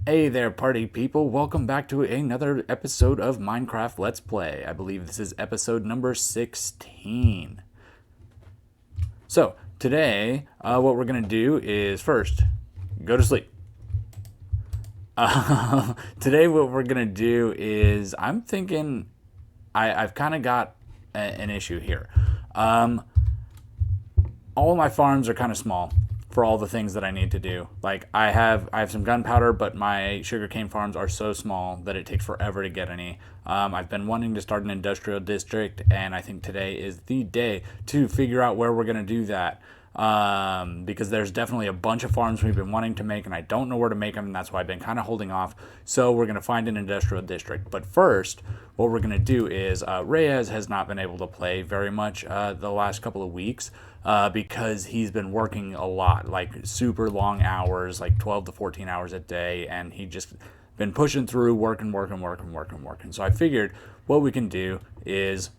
Hey there, party people. Welcome back to another episode of Minecraft Let's Play. I believe this is episode number 16. So, today, what we're going to do is first, go to sleep. Today, what we're going to do is, I'm thinking, I've kind of got an issue here. All of my farms are kind of small for all the things that I need to do. Like I have some gunpowder, but my sugarcane farms are so small that it takes forever to get any. I've been wanting to start an industrial district, and I think today is the day to figure out where we're going to do that. Because there's definitely a bunch of farms we've been wanting to make, and I don't know where to make them, and that's why I've been kind of holding off. So we're going to find an industrial district. But first, what we're going to do is Reyes has not been able to play very much the last couple of weeks because he's been working a lot, like super long hours, like 12 to 14 hours a day, and he just been pushing through, working. So I figured what we can do is,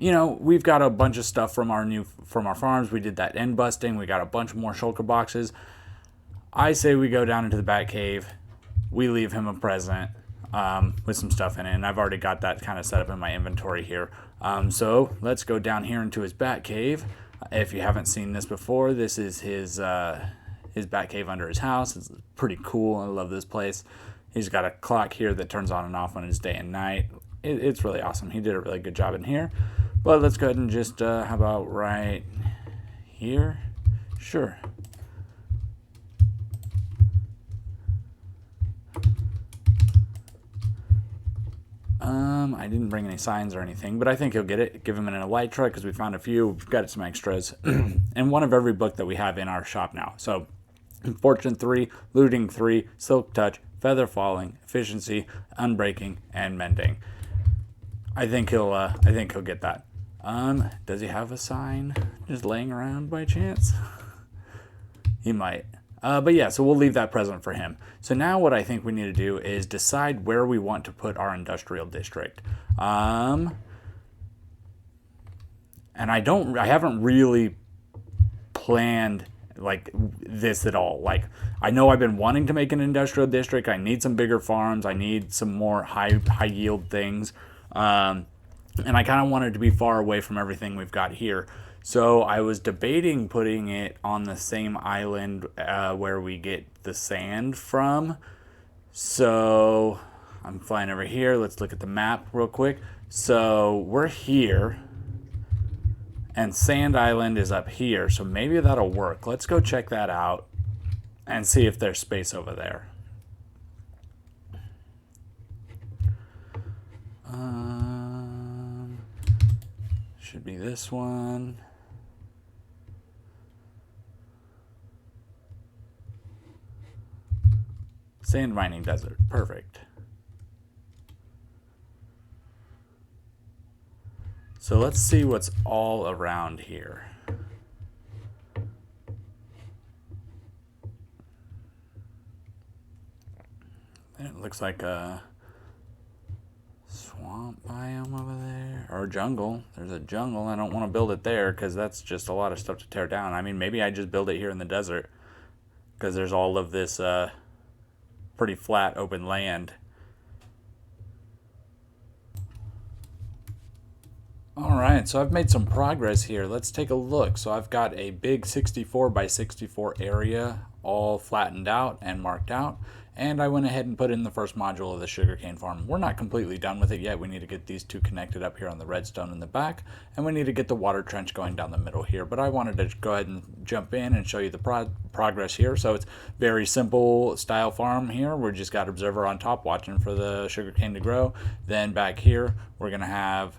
we've got a bunch of stuff from our farms. We did that end busting. We got a bunch more shulker boxes. I say we go down into the bat cave. We leave him a present with some stuff in it, and I've already got that kind of set up in my inventory here. So let's go down here into his bat cave. If you haven't seen this before, this is his bat cave under his house. It's pretty cool. I love this place. He's got a clock here that turns on and off when it's day and night. It's really awesome. He did a really good job in here. But let's go ahead and just, how about right here? Sure. I didn't bring any signs or anything, but I think he'll get it. Give him an elytra because we found a few. We've got some extras. And one of every book that we have in our shop now. So, Fortune 3, Looting 3, Silk Touch, Feather Falling, Efficiency, Unbreaking, and Mending. I think he'll get that. Does he have a sign just laying around by chance? He might. But yeah, so we'll leave that present for him. So now what I think we need to do is decide where we want to put our industrial district. And I haven't really planned like this at all. Like, I know I've been wanting to make an industrial district. I need some bigger farms. I need some more high yield things. And I kind of wanted to be far away from everything we've got here. So I was debating putting it on the same island where we get the sand from. So I'm flying over here. Let's look at the map real quick. So we're here, and Sand Island is up here. So maybe that'll work. Let's go check that out and see if there's space over there. Should be this one. Sand mining desert. Perfect. So let's see what's all around here. It looks like a swamp biome over there, or jungle. There's a jungle. I don't want to build it there because that's just a lot of stuff to tear down. I mean, maybe I just build it here in the desert because there's all of this pretty flat open land. Alright, so I've made some progress here. Let's take a look. So I've got a big 64 by 64 area all flattened out and marked out. And I went ahead and put in the first module of the sugarcane farm. We're not completely done with it yet. We need to get these two connected up here on the redstone in the back. And we need to get the water trench going down the middle here. But I wanted to go ahead and jump in and show you the progress here. So it's very simple style farm here. We just got observer on top watching for the sugarcane to grow. Then back here, we're going to have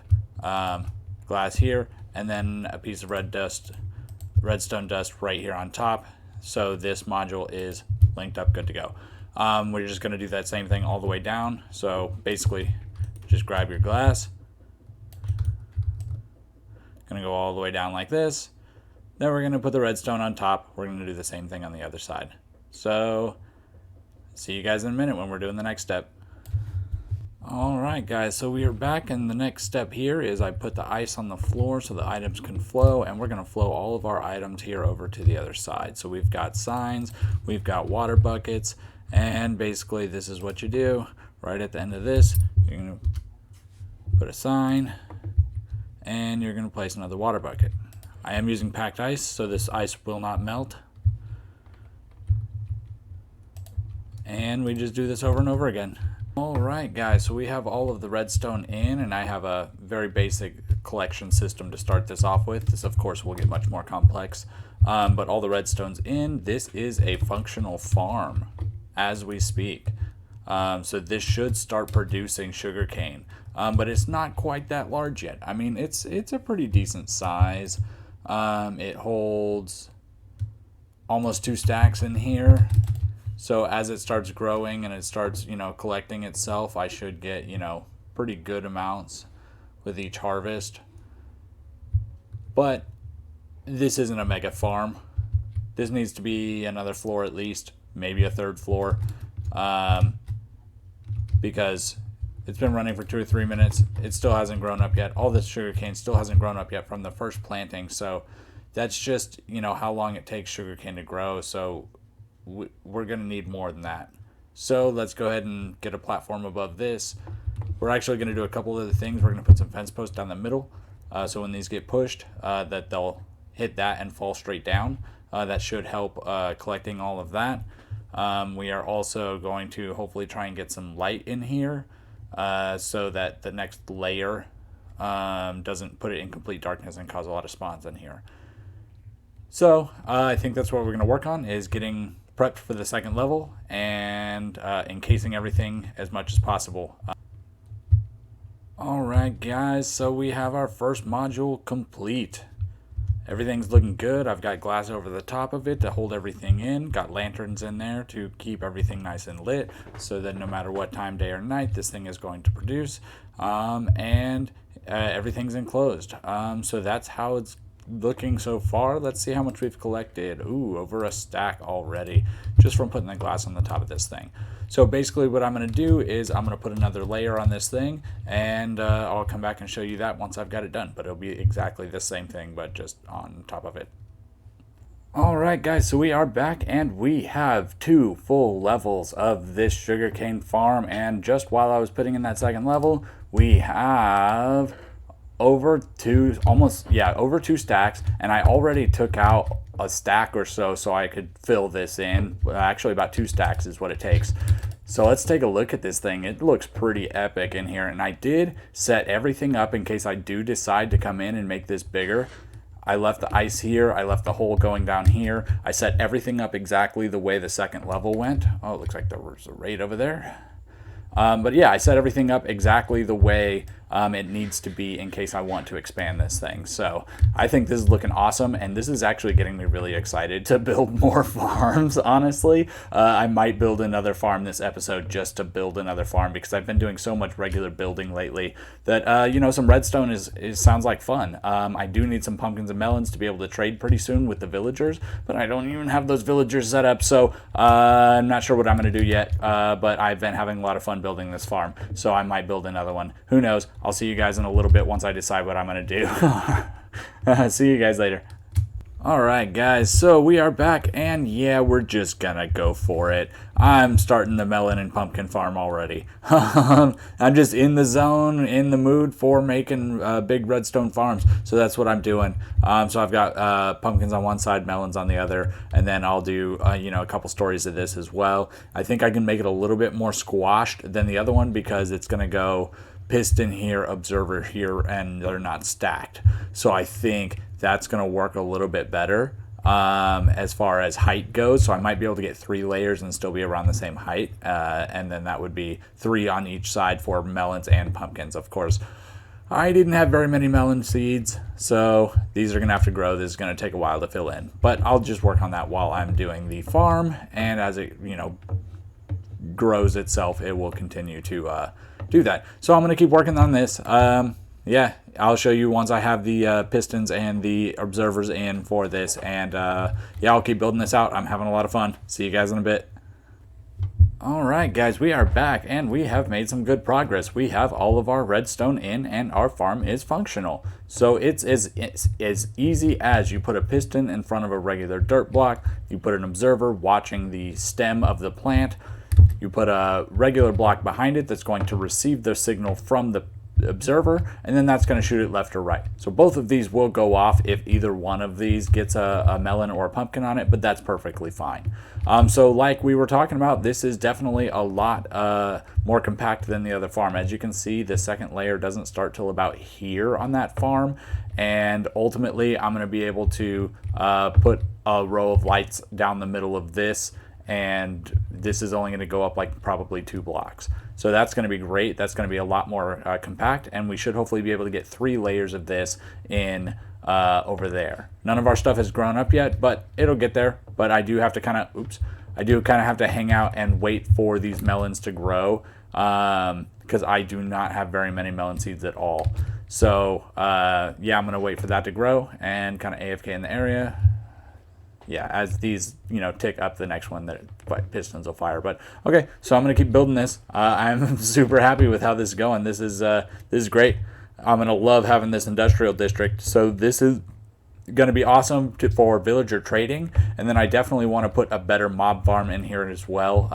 glass here. And then a piece of redstone dust right here on top. So this module is linked up, good to go. We're just going to do that same thing all the way down. So basically, just grab your glass. Going to go all the way down like this. Then we're going to put the redstone on top. We're going to do the same thing on the other side. So, see you guys in a minute when we're doing the next step. Alright guys, so we are back, and the next step here is I put the ice on the floor so the items can flow, and we're going to flow all of our items here over to the other side. So we've got signs, we've got water buckets, And basically this is what you do. Right at the end of this, you're going to put a sign, and you're going to place another water bucket. I am using packed ice, so this ice will not melt. And we just do this over and over again. Alright guys, so we have all of the redstone in, and I have a very basic collection system to start this off with. This of course will get much more complex, but all the redstone's in. This is a functional farm as we speak. So this should start producing sugarcane, but it's not quite that large yet. I mean, it's a pretty decent size. It holds almost 2 stacks in here. So as it starts growing and it starts, collecting itself, I should get, pretty good amounts with each harvest. But this isn't a mega farm. This needs to be another floor at least, maybe a 3rd floor, because it's been running for 2 or 3 minutes. It still hasn't grown up yet. All this sugarcane still hasn't grown up yet from the first planting. So that's just, how long it takes sugarcane to grow. So we're going to need more than that. So let's go ahead and get a platform above this. We're actually going to do a couple of other things. We're going to put some fence posts down the middle, so when these get pushed, that they'll hit that and fall straight down. That should help collecting all of that. We are also going to hopefully try and get some light in here, so that the next layer doesn't put it in complete darkness and cause a lot of spawns in here. So I think that's what we're going to work on, is getting prepped for the 2nd level and encasing everything as much as possible. Alright guys, so we have our first module complete. Everything's looking good. I've got glass over the top of it to hold everything in. Got lanterns in there to keep everything nice and lit, so that no matter what time, day or night, this thing is going to produce. Everything's enclosed. So that's how it's looking so far. Let's see how much we've collected. Ooh, over a stack already, just from putting the glass on the top of this thing. So basically what I'm going to do is I'm going to put another layer on this thing, and I'll come back and show you that once I've got it done. But it'll be exactly the same thing, but just on top of it. Alright guys, so we are back, and we have 2 full levels of this sugarcane farm. And just while I was putting in that 2nd level, we have over 2 stacks, and I already took out a stack or so I could fill this in. Actually about 2 stacks is what it takes. So let's take a look at this thing. It looks pretty epic in here, and I did set everything up in case I do decide to come in and make this bigger. I left the ice here, I left the hole going down here. I set everything up exactly the way the 2nd level went. Oh, it looks like there was a raid over there. But yeah, I set everything up exactly the way it needs to be in case I want to expand this thing. So I think this is looking awesome, and this is actually getting me really excited to build more farms, honestly. I might build another farm this episode just to build another farm, because I've been doing so much regular building lately that, some redstone sounds like fun. I do need some pumpkins and melons to be able to trade pretty soon with the villagers, but I don't even have those villagers set up, so I'm not sure what I'm going to do yet, but I've been having a lot of fun building this farm, so I might build another one. Who knows? I'll see you guys in a little bit once I decide what I'm going to do. See you guys later. Alright guys, so we are back, and yeah, we're just gonna go for it. I'm starting the melon and pumpkin farm already. I'm just in the zone, in the mood for making big redstone farms, so that's what I'm doing. So I've got pumpkins on one side, melons on the other, and then I'll do a couple stories of this as well. I think I can make it a little bit more squashed than the other one, because it's gonna go piston here, observer here, and they're not stacked. So I think that's going to work a little bit better as far as height goes. So I might be able to get 3 layers and still be around the same height. And then that would be 3 on each side for melons and pumpkins. Of course, I didn't have very many melon seeds, so these are going to have to grow. This is going to take a while to fill in. But I'll just work on that while I'm doing the farm. And as it, grows itself, it will continue to do that. So I'm going to keep working on this. Yeah, I'll show you once I have the pistons and the observers in for this, and yeah, I'll keep building this out. I'm having a lot of fun. See you guys in a bit. Alright guys, we are back, and we have made some good progress. We have all of our redstone in, and our farm is functional. So it's as easy as you put a piston in front of a regular dirt block, you put an observer watching the stem of the plant, You put a regular block behind it that's going to receive the signal from the observer, and then that's going to shoot it left or right. So both of these will go off if either one of these gets a melon or a pumpkin on it, but that's perfectly fine. So like we were talking about, this is definitely a lot more compact than the other farm. As you can see, the second layer doesn't start till about here on that farm, and ultimately I'm going to be able to put a row of lights down the middle of this, and this is only going to go up like probably 2 blocks. So that's going to be great. That's going to be a lot more compact, and we should hopefully be able to get 3 layers of this in over there. None of our stuff has grown up yet, but it'll get there. But I do have to kind of, have to hang out and wait for these melons to grow, because I do not have very many melon seeds at all. So yeah, I'm going to wait for that to grow and kind of AFK in the area. Yeah, as these, tick up, the next one, the pistons will fire. But okay, so I'm gonna keep building this. I'm super happy with how this is going. This is great. I'm gonna love having this industrial district. So this is gonna be awesome for villager trading. And then I definitely want to put a better mob farm in here as well.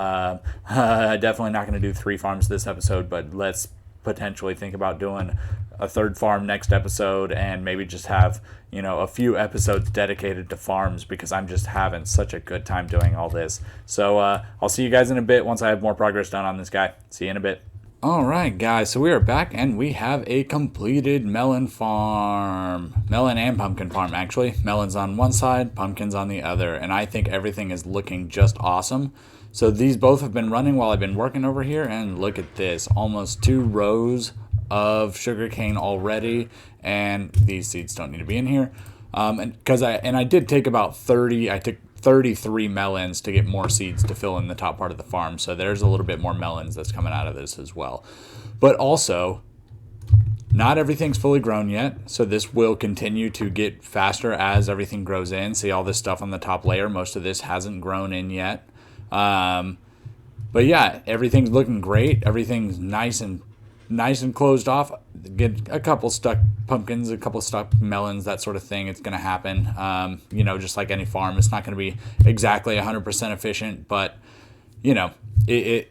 Definitely not gonna do 3 farms this episode, but let's potentially think about doing a 3rd farm next episode, and maybe just have a few episodes dedicated to farms, because I'm just having such a good time doing all this. So I'll see you guys in a bit once I have more progress done on this guy. See you in a bit. Alright guys, so we are back and we have a completed melon farm. Melon and pumpkin farm, actually. Melons on one side, pumpkins on the other, and I think everything is looking just awesome. So these both have been running while I've been working over here, and look at this, almost 2 rows of sugarcane already, and these seeds don't need to be in here. I did take about 33 melons to get more seeds to fill in the top part of the farm, so there's a little bit more melons that's coming out of this as well. But also, not everything's fully grown yet, so this will continue to get faster as everything grows in. See all this stuff on the top layer? Most of this hasn't grown in yet. But yeah, everything's looking great. Everything's nice and closed off. Get a couple stuck pumpkins, a couple stuck melons, that sort of thing. It's going to happen. Just like any farm, it's not going to be exactly 100% efficient, but it's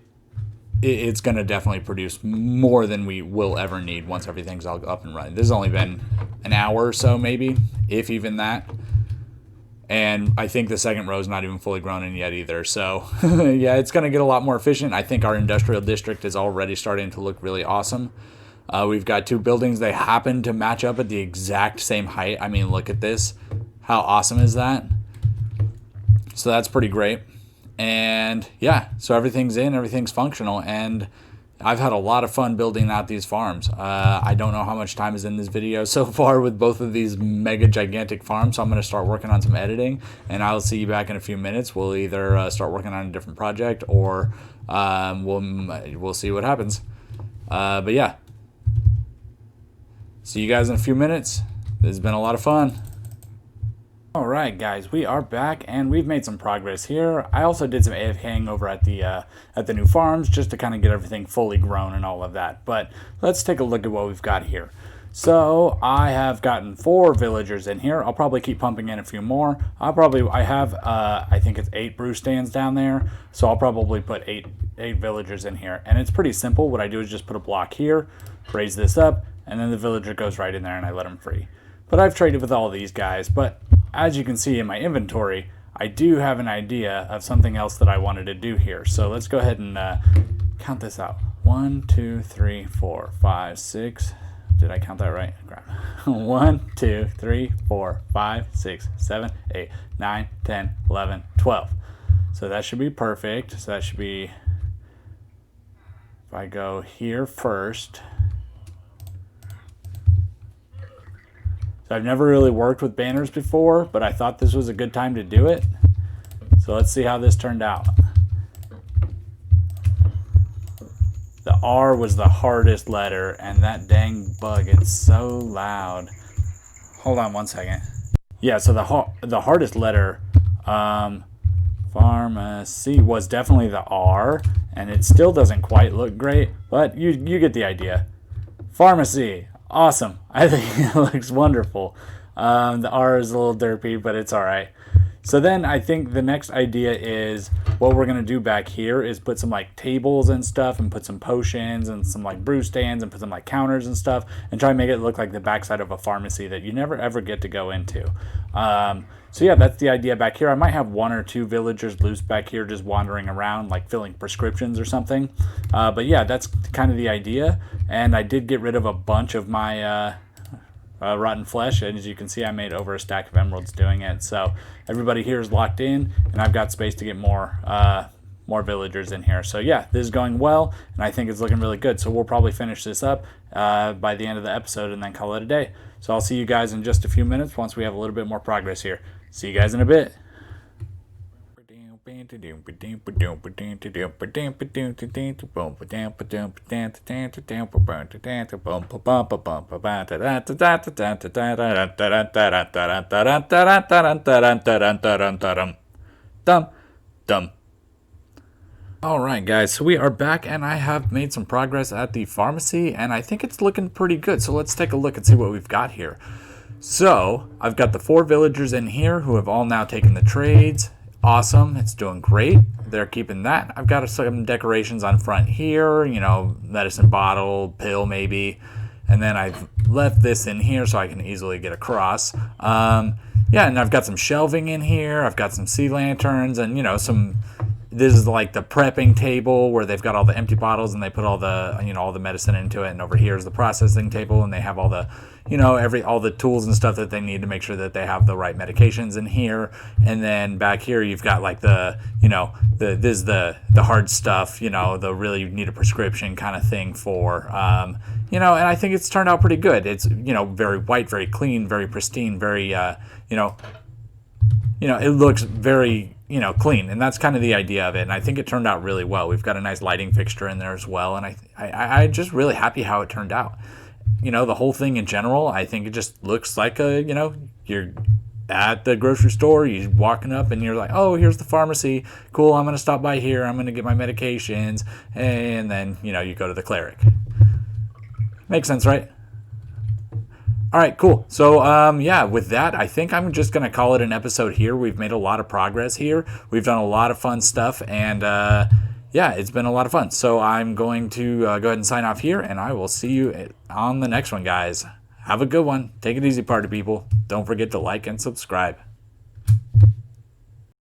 going to definitely produce more than we will ever need once everything's all up and running. This has only been an hour or so, maybe, if even that. And I think the second row is not even fully grown in yet either. So yeah, it's going to get a lot more efficient. I think our industrial district is already starting to look really awesome. We've got 2 buildings. They happen to match up at the exact same height. I mean, look at this. How awesome is that? So that's pretty great. And yeah, so everything's in, everything's functional, and I've had a lot of fun building out these farms. I don't know how much time is in this video so far with both of these mega gigantic farms, so I'm going to start working on some editing, and I'll see you back in a few minutes. We'll either start working on a different project, or we'll see what happens. But yeah, see you guys in a few minutes. This has been a lot of fun. Alright guys, we are back and we've made some progress here. I also did some AFKing over at the new farms just to kind of get everything fully grown and all of that. But let's take a look at what we've got here. So I have gotten 4 villagers in here. I'll probably keep pumping in a few more. I have I think it's 8 brew stands down there. So I'll probably put 8 villagers in here. And it's pretty simple. What I do is just put a block here, raise this up, and then the villager goes right in there and I let him free. But I've traded with all these guys, but as you can see in my inventory, I do have an idea of something else that I wanted to do here. So let's go ahead and count this out. 1, 2, 3, 4, 5, 6. Did I count that right? Crap. 1, 2, 3, 4, 5, 6, 7, 8, 9, 10, 11, 12. So that should be perfect. So that should be, if I go here first. So I've never really worked with banners before, but I thought this was a good time to do it. So let's see how this turned out. The R was the hardest letter, and that dang bug, it's so loud. Hold on one second. Yeah, so the hardest letter, pharmacy, was definitely the R, and it still doesn't quite look great, but you get the idea. Pharmacy. Awesome. I think it looks wonderful. The R is a little derpy, but it's all right. So then I think the next idea is what we're going to do back here is put some like tables and stuff and put some potions and some like brew stands and put some like counters and stuff and try and make it look like the backside of a pharmacy that you never ever get to go into. So yeah, that's the idea back here. I might have one or two villagers loose back here just wandering around like filling prescriptions or something. But yeah, that's kind of the idea. And I did get rid of a bunch of my rotten flesh, and as you can see, I made over a stack of emeralds doing it. So everybody here is locked in, and I've got space to get more villagers in here. So yeah, this is going well, and I think it's looking really good. So we'll probably finish this up by the end of the episode and then call it a day. So I'll see you guys in just a few minutes once we have a little bit more progress here. See you guys in a bit. Dum. Alright guys, so we are back and I have made some progress at the pharmacy and I think it's looking pretty good. So let's take a look and see what we've got here. So I've got the 4 villagers in here who have all now taken the trades. Awesome, it's doing great. They're keeping that. I've got some decorations on front here, you know, medicine bottle, pill maybe. And then I've left this in here so I can easily get across. Yeah, and I've got some shelving in here. I've got some sea lanterns and, you know, this is like the prepping table where they've got all the empty bottles and they put all the, you know, all the medicine into it. And over here is the processing table and they have all the, you know, all the tools and stuff that they need to make sure that they have the right medications in here. And then back here you've got like the, you know, this is the hard stuff, you know, the really need a prescription kind of thing for, you know, and I think it's turned out pretty good. It's, you know, very white, very clean, very pristine, very, you know, it looks very, you know, clean, and that's kind of the idea of it. And I think it turned out really well. We've got a nice lighting fixture in there as well, and I'm just really happy how it turned out. You know, the whole thing in general, I think it just looks like you know, you're at the grocery store, you're walking up and you're like, oh, here's the pharmacy. Cool, I'm going to stop by here. I'm going to get my medications. And then, you know, you go to the cleric. Makes sense, right? All right, cool. So, yeah, with that, I think I'm just going to call it an episode here. We've made a lot of progress here. We've done a lot of fun stuff, and yeah, it's been a lot of fun. So I'm going to go ahead and sign off here, and I will see you on the next one, guys. Have a good one. Take it easy, party people. Don't forget to like and subscribe.